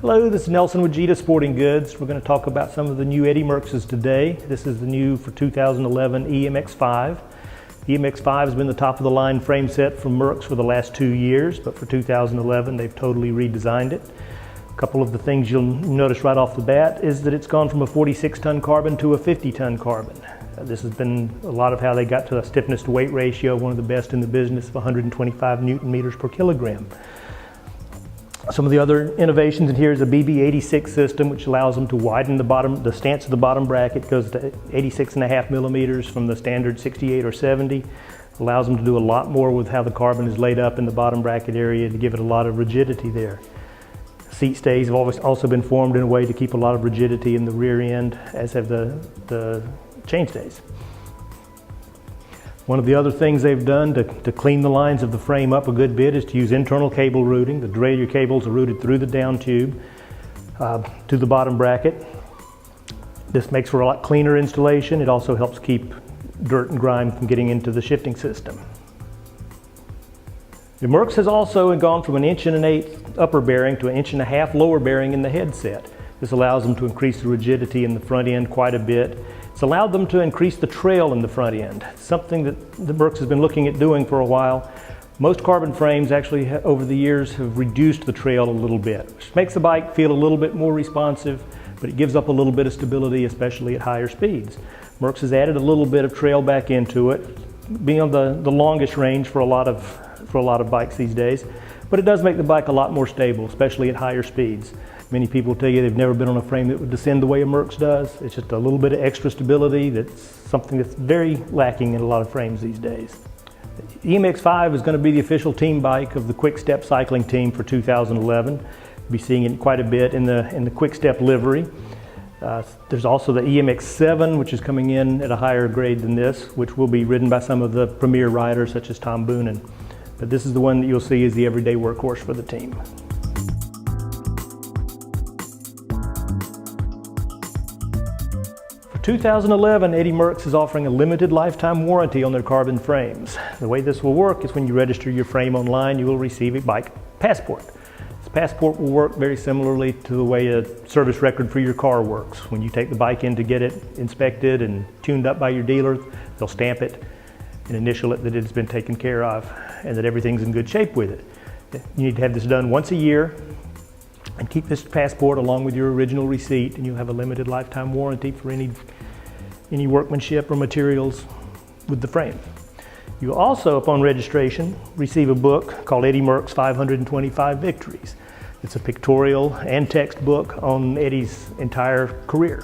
Hello, this is Nelson with Gita Sporting Goods. We're going to talk about some of the new Eddy Merckx's today. This is the new for 2011 EMX-5. EMX-5 has been the top of the line frame set from Merckx for the last 2 years, but for 2011 they've totally redesigned it. A couple of the things you'll notice right off the bat is that it's gone from a 46-ton carbon to a 50-ton carbon. This has been a lot of how they got to a stiffness to weight ratio, one of the best in the business of 125 Newton meters per kilogram. Some of the other innovations in here is a BB86 system, which allows them to widen the stance of the bottom bracket. Goes to 86.5 millimeters from the standard 68 or 70. Allows them to do a lot more with how the carbon is laid up in the bottom bracket area to give it a lot of rigidity there. Seat stays have also been formed in a way to keep a lot of rigidity in the rear end, as have the chain stays. One of the other things they've done to clean the lines of the frame up a good bit is to use internal cable routing. The derailleur cables are routed through the down tube to the bottom bracket. This makes for a lot cleaner installation. It also helps keep dirt and grime from getting into the shifting system. The Merckx has also gone from an 1 1/8" upper bearing to an 1 1/2" lower bearing in the headset. This allows them to increase the rigidity in the front end quite a bit. It's allowed them to increase the trail in the front end, something that the Merckx has been looking at doing for a while. Most carbon frames actually over the years have reduced the trail a little bit, which makes the bike feel a little bit more responsive, but it gives up a little bit of stability, especially at higher speeds. Merckx has added a little bit of trail back into it, being on the longest range for a lot of bikes these days, but it does make the bike a lot more stable, especially at higher speeds. Many people tell you they've never been on a frame that would descend the way a Merckx does. It's just a little bit of extra stability that's something that's very lacking in a lot of frames these days. The EMX-5 is going to be the official team bike of the Quick Step cycling team for 2011. You'll be seeing it quite a bit in the Quick Step livery. There's also the EMX-7, which is coming in at a higher grade than this, which will be ridden by some of the premier riders such as Tom Boonen. But this is the one that you'll see as the everyday workhorse for the team. For 2011, Eddy Merckx is offering a limited lifetime warranty on their carbon frames. The way this will work is when you register your frame online, you will receive a bike passport. This passport will work very similarly to the way a service record for your car works. When you take the bike in to get it inspected and tuned up by your dealer, they'll stamp it and initial it that it's been taken care of and that everything's in good shape with it. You need to have this done once a year and keep this passport along with your original receipt, and you'll have a limited lifetime warranty for any workmanship or materials with the frame. You also, upon registration, receive a book called Eddy Merckx 525 Victories. It's a pictorial and text book on Eddy's entire career.